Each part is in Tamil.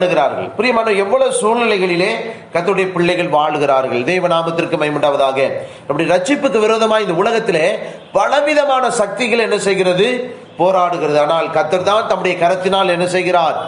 பிரியமான எவ்வளவு சூழ்நிலைகளிலே கர்த்தருடைய பிள்ளைகள் வாழுகிறார்கள். தேவநாமத்திற்கு மகிமை உண்டாவதாக. நம்முடைய ரட்சிப்புக்கு விரோதமாக இந்த உலகத்திலே பலவிதமான சக்திகள் என்ன செய்கிறது? போராடுகிறது. ஆனால் கர்த்தர் தான் தம்முடைய கரத்தினால் என்ன செய்கிறார்?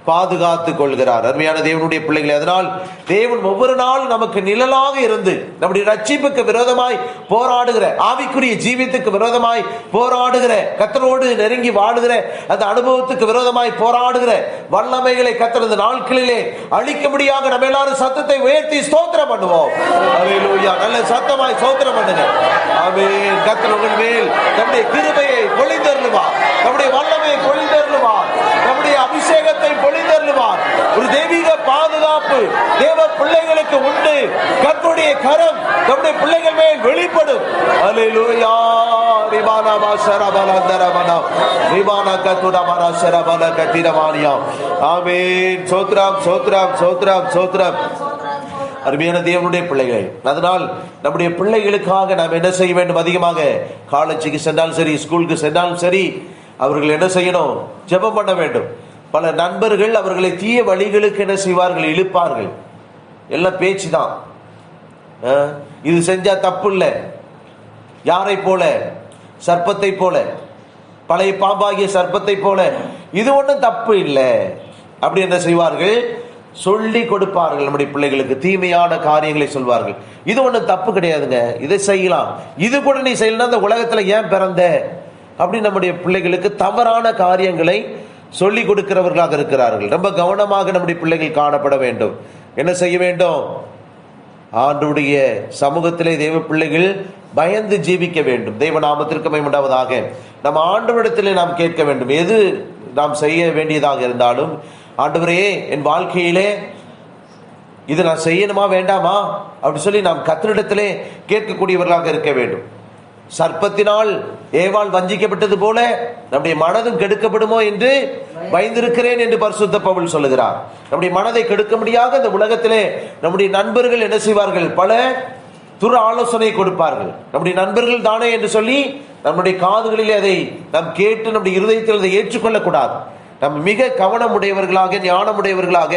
பாதுகாத்துக் கொள்கிறார். அருமையான தேவனுடைய பிள்ளைகளை, அதனால் தேவன் ஒவ்வொரு நாளும் நமக்கு நிழலாக இருந்து நம்முடைய ரட்சிப்புக்கு விரோதமாய் போராடுகிற, ஆவிக்குரிய ஜீவியத்துக்கு விரோதமாய் போராடுகிற, கர்த்தரோடு நெருங்கி வாழுகிற அந்த அனுபவத்துக்கு விரோதமாய் போராடுகிற வல்லமைகளை கர்த்தர் இந்த நாட்களிலே அழிக்க முடியாத நம்ம எல்லாரும் சத்தத்தை உயர்த்தி ஸ்தோத்திரம் பண்ணுவோம். அல்லேலூயா. நல்ல சத்தமாய் ஸ்தோத்திரம் பண்ணுங்க. ஆமென். கர்த்தர் உங்கள் மேல் நம்முடைய கிருபையை பொழிந்தருளுவார், நம்முடைய வல்லமையை பொழிந்தருளுவார், நம்முடைய அபிஷேகத்தை பொழிந்தருளுவார். ஒரு தெய்வீக பாதுகாப்பு தேவ பிள்ளைகளுக்கு உண்டு. கர்த்தருடைய கரம் நம்முடைய பிள்ளைகள் மேல் வெளிப்படும். அல்லேலூயா. ரிபானா பாஷரபல தரபனா ரிபானா கத்துடா மராஷரபல கத்திரமானியா. ஆமென். சோத்ரம் சோத்ரம் சோத்ரம் சோத்ரம். அருமையான தேவனுடைய பிள்ளைகளை, அதனால் நம்முடைய பிள்ளைகளுக்காக நாம் என்ன செய்ய வேண்டும்? அதிகமாக காலேஜுக்கு சென்றாலும் சரி, ஸ்கூலுக்கு சென்றாலும் சரி, அவர்கள் என்ன செய்யணும்? ஜெபம் பண்ண வேண்டும். பல நண்பர்கள் அவர்களை தீய வழிகளுக்கு என்ன செய்வார்கள்? இழுப்பார்கள். எல்லாம் பேச்சு தான். இது செஞ்சா தப்பு இல்லை. யாரை போல? சர்ப்பத்தை போல, பழைய பாம்பாகிய சர்ப்பத்தை போல. இது ஒன்றும் தப்பு இல்லை அப்படி என்ன செய்வார்கள்? சொல்லி கொடுப்பார்கள். நம்முடைய பிள்ளைகளுக்கு தீமையான காரியங்களை சொல்வார்கள். இது ஒன்றும் தப்பு கிடையாதுங்க, இதை செய்யலாம், இது கூட நீ செய்யலாம், அந்த உலகத்துல ஏன் பிறந்த அப்படி நம்முடைய பிள்ளைகளுக்கு தவறான காரியங்களை சொல்லி கொடுக்கிறவர்களாக இருக்கிறார்கள். ரொம்ப கவனமாக நம்முடைய பிள்ளைகள் காணப்பட வேண்டும். என்ன செய்ய வேண்டும்? ஆண்டவருடைய சமூகத்திலே தேவ பிள்ளைகள் பயந்து ஜீவிக்க வேண்டும். தேவ நாமத்திற்கு மகிமை உண்டாவதாக. நம்ம ஆண்டவரிடத்திலே நாம் கேட்க வேண்டும். எது நாம் செய்ய வேண்டியதாக இருந்தாலும், ஆண்டவரே என் வாழ்க்கையிலே இது நான் செய்யணுமா வேண்டாமா அப்படி சொல்லி நாம் கர்த்தரிடத்திலே கேட்கக்கூடியவர்களாக இருக்க வேண்டும். சர்ப்பத்தினால் ஏவாள் வஞ்சிக்கப்பட்டது போல நம்முடைய மனதும் கெடுக்கப்படுமோ என்று பயந்திருக்கிறேன் என்று பரிசுத்த பவுல் சொல்லுகிறார். நம்முடைய மனதை கெடுக்க முடியாத இந்த உலகத்திலே நம்முடைய நண்பர்கள் என்ன செய்வார்கள்? பல துர ஆலோசனை கொடுப்பார்கள். நம்முடைய நண்பர்கள் தானே என்று சொல்லி நம்முடைய காதுகளிலே அதை நாம் கேட்டு நம்முடைய இருதயத்தில் அதை ஏற்றுக்கொள்ளக்கூடாது. நம்ம மிக கவனமுடையவர்களாக, ஞானமுடையவர்களாக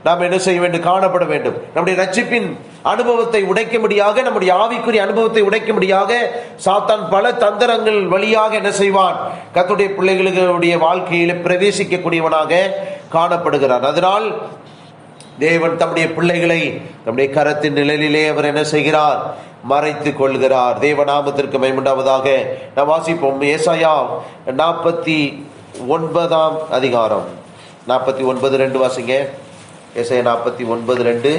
நாம் என்ன செய்ய வேண்டும்? காணப்பட வேண்டும். நம்முடைய ரட்சிப்பின் அனுபவத்தை உடைக்க முடியாக, நம்முடைய ஆவிக்குரிய அனுபவத்தை உடைக்க முடியாக சாத்தான் பல தந்திரங்கள் வழியாக என்ன செய்வான்? கர்த்தருடைய பிள்ளைகளுடைய வாழ்க்கையில பிரவேசிக்கக்கூடியவனாக காணப்படுகிறான். அதனால் தேவன் தம்முடைய பிள்ளைகளை தம்முடைய கரத்தின் நிழலிலே அவர் என்ன செய்கிறார்? மறைத்துக் கொள்கிறார். தேவநாமத்திற்கு மகிமை உண்டாவதாக. நாம் வாசிப்போம். ஏசாயா 49 அதிகாரம் 49:2 வாசிங்க. ஏசாயா 49:2.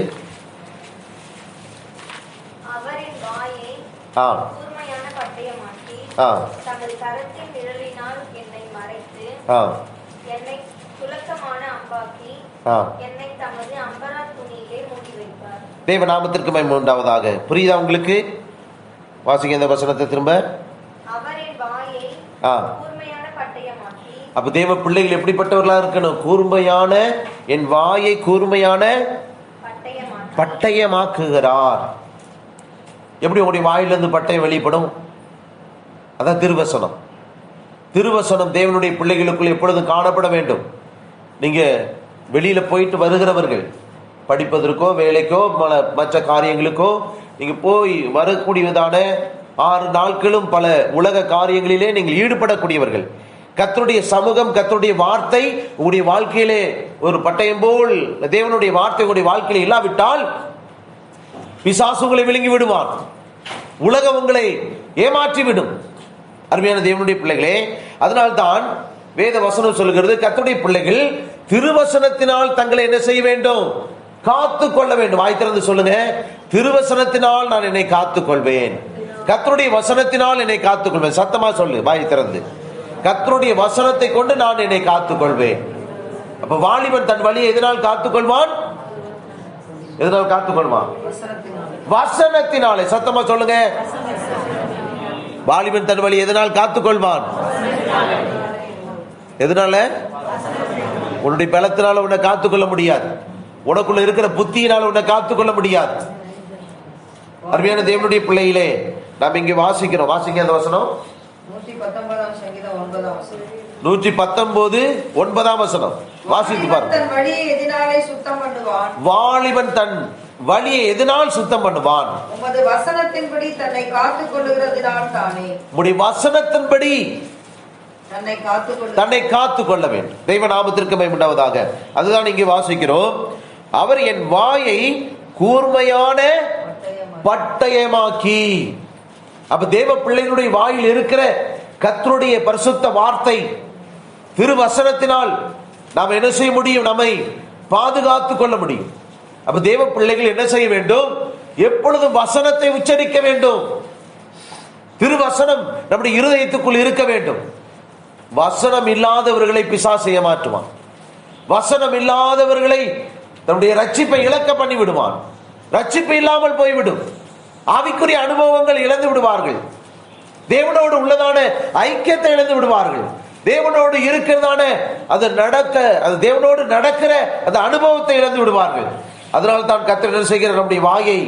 தேவநாமத்திற்கு மகிமை உண்டாவதாக. புரியுதா உங்களுக்கு? வாசிங்க இந்த வசனத்தை திரும்ப. அப்ப தேவ பிள்ளைகள் எப்படிப்பட்டவர்களா இருக்கணும்? கூர்மையான, என் வாயை கூர்மையான பட்டயமாக்குகிறார். எப்படி உங்களுடைய வாயிலிருந்து பட்டயம் வெளிப்படும்? அதான் திருவசனம். திருவசனம் தேவனுடைய பிள்ளைகளுக்குள் எப்பொழுதும் காணப்பட வேண்டும். நீங்க வெளியில போயிட்டு வருகிறவர்கள், படிப்பதற்கோ வேலைக்கோ மற்ற காரியங்களுக்கோ நீங்க போய் வரக்கூடியதான 6 நாட்களும் பல உலக காரியங்களிலே நீங்கள் ஈடுபடக்கூடியவர்கள். கர்த்தருடைய சமூகம், கர்த்தருடைய வார்த்தை உங்களுடைய வாழ்க்கையிலே ஒரு பட்டயம் போல் தேவனுடைய வார்த்தை உங்களுடைய வாழ்க்கையில இல்லாவிட்டால் பிசாசு உங்களை விழுங்கி விடுவான். உலகம் உங்களை ஏமாற்றி விடும். அருமையான தேவனுடைய பிள்ளைகளே, அதனால்தான் வேத வசனம் சொல்லுகிறது, கர்த்தருடைய பிள்ளைகள் திருவசனத்தினால் தங்களை என்ன செய்ய வேண்டும்? காத்து கொள்ள வேண்டும். வாய் திறந்து சொல்லுங்க. திருவசனத்தினால் நான் என்னை காத்துக் கொள்வேன். கர்த்தருடைய வசனத்தினால் என்னை காத்துக் கொள்வேன். சத்தமா சொல்லு, வாய் திறந்து. கர்த்தருடைய வசனத்தை கொண்டு நான் என்னை காத்துக் கொள்வேன். அப்ப வாலிபன் தன் வழியை எதனால் காத்துக்கொள்வான்? எதனால் காத்துக்கொள்வான்? வசனத்தினாலே. சத்தமா சொல்லுங்க. வாலிபன் தன் வழி எதனால் காத்துக்கொள்வான்? எதனால? உன்னுடைய பலத்தினால உன்னை காத்துக்கொள்ள முடியாது. உனக்குள்ள இருக்கிற புத்தியினால உன்னை காத்துக்கொள்ள முடியாது. அருமையான தேவனுடைய பிள்ளையிலே நாம் இங்கே வாசிக்கிறோம். வாசிக்க அந்த வசனம். 119 சங்கீதம் 9 வசனம். 119 9ஆம் வசனம் வாசித்து பாருங்க. வாலிபன் தன் வழியை எதனால் சுத்தம் பண்ணுவான்? உமது வசனத்தின்படி தன்னை காத்துக் கொள்ளுகிறதினால் தானே. உம்முடைய வசனத்தின்படி தன்னை காத்துக் கொள்ள வேண்டும். தெய்வ நாமத்திற்கு மகிமை உண்டாவதாக. அதுதான் இங்கே வாசிக்கிறோம். அவர் என் வாயை கூர்மையான பட்டயமாக்கி. அப்ப தேவ பிள்ளைகளுடைய வாயில் இருக்கிற கர்த்தருடைய பரிசுத்த வார்த்தை திருவசனத்தினால் நாம் என்ன செய்ய முடியும்? நம்மை பாதுகாத்துக் கொள்ள முடியும். அப்ப தேவ பிள்ளைகள் என்ன செய்ய வேண்டும்? எப்பொழுதும் வசனத்தை உச்சரிக்க வேண்டும். திருவசனம் நம்முடைய இருதயத்துக்குள் இருக்க வேண்டும். வசனம் இல்லாதவர்களை பிசாசு ஏமாற்றுவான். வசனம் இல்லாதவர்களை நம்முடைய ரட்சிப்பை இழக்க பண்ணி விடுவான். ரட்சிப்பு இல்லாமல் போய்விடும். ஆவிக்குரிய அனுபவங்கள் இழந்து விடுவார்கள். தேவனோடு உள்ளதான ஐக்கியத்தை இழந்து விடுவார்கள். தேவனோடு இருக்கிறதான அது தேவனோடு நடக்கிற அந்த அனுபவத்தை இழந்து விடுவார்கள். அதனால் தான் கர்த்தர் என்ன செய்கிறார்? நம்முடைய வாயை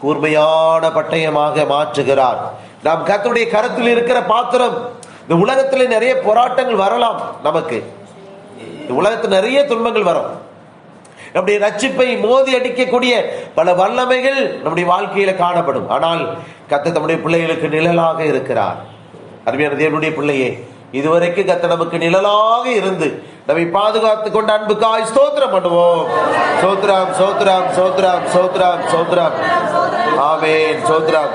கூர்மையான பட்டயமாக மாற்றுகிறார். நாம் கர்த்தருடைய கரத்தில் இருக்கிற பாத்திரம். இந்த உலகத்தில் நிறைய போராட்டங்கள் வரலாம். நமக்கு இந்த உலகத்தில் நிறைய துன்பங்கள் வரும். நம்முடைய ரட்சிப்பை மோதி அடிக்கக்கூடிய பல வல்லமைகள் நம்முடைய வாழ்க்கையில காணப்படும். ஆனால் கர்த்தர் நம்முடைய பிள்ளைகளுக்கு நிழலாக இருக்கிறார். அருமையான தேவனுடைய பிள்ளையே, இதுவரைக்கும் கர்த்தர் நமக்கு நிழலாக இருந்து நம்மை பாதுகாத்துக் கொண்ட அன்புக்காய் ஸ்தோத்திரம் பண்ணுவோம். சோத்ராம் சோத்ராம் சோத்ராம் சோத்ராம் சோத்ராம். ஆமென். சோத்ராம்.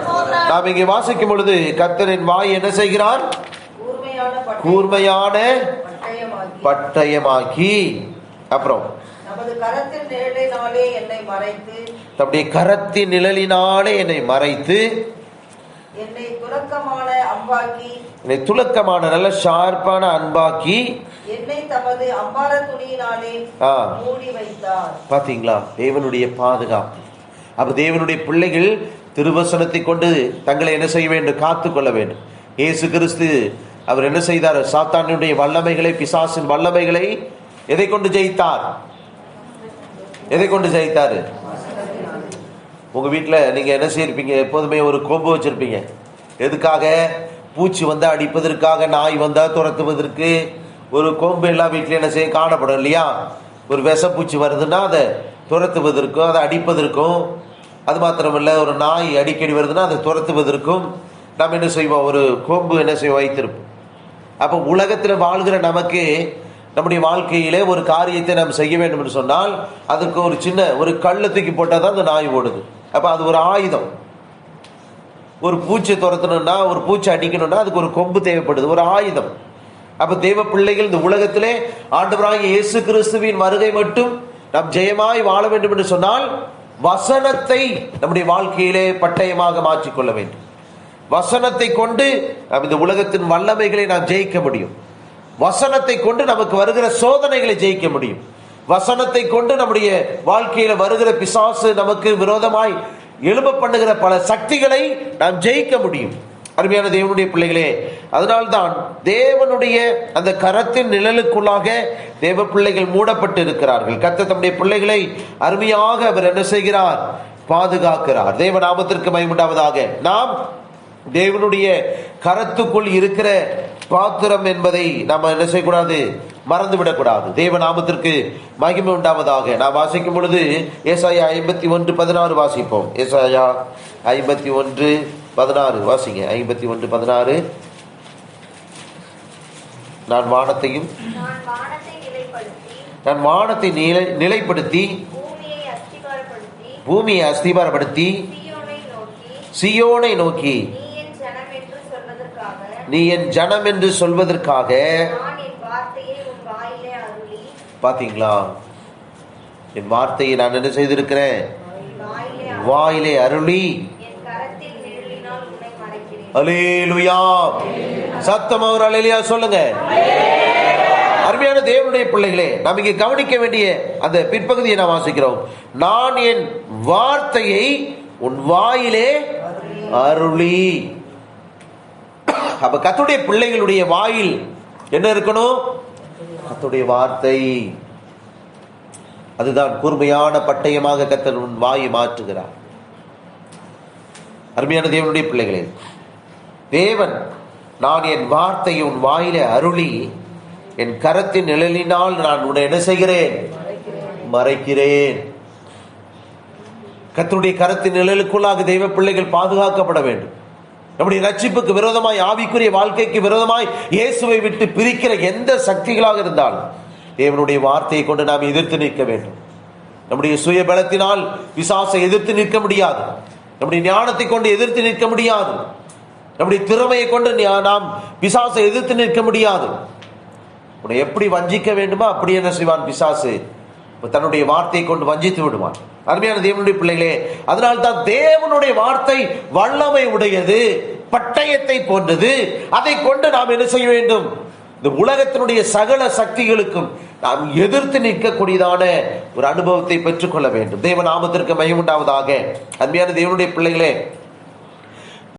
நாம் இங்கே வாசிக்கும் பொழுது கர்த்தரின் வாய் என்ன செய்கிறார்? கூர்மையான பட்டயமாக்கி. அப்புறம் தம்முடைய கரத்தின் நிழலினாலே என்னை மறைத்து என்னை துலக்கமான நல்ல ஷார்ப்பான அன்பாக்கி என்னை தமது அம்பார துணியினாலே மூடி வைத்தார். பாத்தீங்களா? தேவனுடைய பாதுகாப்பு. அப்ப தேவனுடைய பிள்ளைகள் திருவசனத்தை கொண்டு தங்களை என்ன செய்ய வேண்டும்? காத்துக் கொள்ள வேண்டும். இயேசு கிறிஸ்து அவர் என்ன செய்தார்? சாத்தானுடைய வல்லமைகளை, பிசாசின் வல்லமைகளை எதை கொண்டு ஜெயித்தார்? எதை கொண்டு ஜெயித்தாரு? உங்க வீட்டில் நீங்க என்ன செய்யிருப்பீங்க? எப்போதுமே ஒரு கொம்பு வச்சிருப்பீங்க. எதுக்காக? பூச்சி வந்தா அடிப்பதற்காக, நாய் வந்தா துரத்துவதற்கு ஒரு கொம்பு எல்லா வீட்லயும் என்ன செய்ய காணப்படும் இல்லையா? ஒரு விஷப்பூச்சி வருதுன்னா அதை துரத்துவதற்கும் அதை அடிப்பதற்கும், அது மாத்திரமல்ல ஒரு நாய் அடிக்கடி வருதுன்னா அதை துரத்துவதற்கும் நாம் என்ன செய்வோம்? ஒரு கொம்பு என்ன செய்வோம்? வைத்திருப்போம். அப்போ உலகத்தில் வாழ்கிற நமக்கு நம்முடைய வாழ்க்கையிலே ஒரு காரியத்தை நாம் செய்ய வேண்டும் என்று சொன்னால் அதுக்கு ஒரு சின்ன ஒரு கல்லை தூக்கி போட்டால் தான் அந்த நாய் ஓடுது. அப்போ அது ஒரு ஆயுதம். ஒரு பூச்சி துரத்தணும்னா, ஒரு பூச்சி அடிக்கணும்னா அதுக்கு ஒரு கொம்பு தேவைப்படுது, ஒரு ஆயுதம். அப்ப தேவ பிள்ளைகள் இந்த உலகத்திலே ஆண்டவராகிய இயேசு கிறிஸ்துவின் வருகை மட்டும் நாம் ஜெயமாய் வாழ வேண்டும் என்று சொன்னால் வசனத்தை நம்முடைய வாழ்க்கையிலே பட்டயமாக மாற்றிக்கொள்ள வேண்டும். வசனத்தை கொண்டு நாம் இந்த உலகத்தின் வல்லமைகளை நாம் ஜெயிக்க முடியும். வசனத்தை கொண்டு நமக்கு வருகிற சோதனைகளை ஜெயிக்க முடியும். வசனத்தை கொண்டு நம்முடைய வாழ்க்கையில வருகிற பிசாசு நமக்கு விரோதமாய் எழும்ப பண்ணுகிற பல சக்திகளை நாம் ஜெயிக்க முடியும். அருமையான தேவனுடைய பிள்ளைகளே, அதனால்தான் தேவனுடைய அந்த கரத்தின் நிழலுக்குள்ளாக தேவ பிள்ளைகள் மூடப்பட்டு இருக்கிறார்கள். கர்த்தர் தம்முடைய பிள்ளைகளை அருமையாக அவர் என்ன செய்கிறார்? பாதுகாக்கிறார். தேவ நாமத்திற்கு மகிமை உண்டாவதாக. நாம் தேவனுடைய கரத்துக்குள் இருக்கிற பாத்திரம் என்பதை நாம் என்ன செய்யக்கூடாது? மறந்துவிடக்கூடாது. தேவ நாமத்திற்கு மகிமை உண்டாவதாக. நாம் வாசிக்கும் பொழுது ஏசாயா 51:16 வாசிப்போம். ஏசாயா 51:16 வாசிங்க. 51:16. நான் வானத்தை நிலைப்படுத்தி பூமியை அஸ்திபாரப்படுத்தி சியோனை நோக்கி நீ என் ஜனம் என்று சொல்வதற்காக. பாத்தீங்களா? என் வார்த்தையை நான் என்ன செய்திருக்கிறேன்? வாயிலே அருளி. அல்லேலூயா. சத்தமாக ஒரு அல்லேலூயா சொல்லுங்க. அருமையான தேவனுடைய பிள்ளைகளே, நாம் இங்கே கவனிக்க வேண்டிய அந்த பிற்பகுதியை நாம் வாசிக்கிறோம். நான் என் வார்த்தையை உன் வாயிலே அருளி. அப்ப கர்த்தருடைய பிள்ளைகளுடைய வாயில் என்ன இருக்கணும்? கர்த்தருடைய வார்த்தை. அதுதான் கூர்மையான பட்டயமாக கர்த்தர் உன் வாயை மாற்றுகிறார். அருமையான தேவனுடைய பிள்ளைகளே, தேவன் நான் என் வார்த்தையை உன் வாயிலே அருளி என் கரத்தின் நிழலினால் நான் உன்னை என்ன செய்கிறேன்? மறைக்கிறேன். கர்த்தருடைய கரத்தின் நிழலுக்குள்ளாக தெய்வ பிள்ளைகள் பாதுகாக்கப்பட வேண்டும். நம்முடைய ரட்சிப்புக்கு விரோதமாய், ஆவிக்குரிய வாழ்க்கைக்கு விரோதமாய் இயேசுவை விட்டு பிரிக்கிற எந்த சக்திகளாக இருந்தாலும் தேவனுடைய வார்த்தையை கொண்டு நாம் எதிர்த்து நிற்க வேண்டும். நம்முடைய சுய பலத்தினால் பிசாசை எதிர்த்து நிற்க முடியாது. நம்முடைய ஞானத்தை கொண்டு எதிர்த்து நிற்க முடியாது. நம்முடைய திறமையை கொண்டு நாம் பிசாசை எதிர்த்து நிற்க முடியாது. உன்னை எப்படி வஞ்சிக்க வேண்டுமோ அப்படி என்ன செய்வான் பிசாசு? தன்னுடைய வார்த்தையை கொண்டு வஞ்சித்து விடுவான். அருமையான தேவனுடைய பிள்ளைகளே, அதனால்தான் தேவனுடைய வார்த்தை வல்லமை உடையது, பட்டயத்தை போன்றது. அதை கொண்டு நாம் என்ன செய்ய வேண்டும்? இந்த உலகத்தினுடைய சகல சக்திகளுக்கும் நாம் எதிர்த்து நிற்கக்கூடியதான ஒரு அனுபவத்தை பெற்றுக்கொள்ள வேண்டும். தேவ நாமத்திற்கு மகிமை உண்டாவதாக. அருமையான தேவனுடைய பிள்ளைகளே,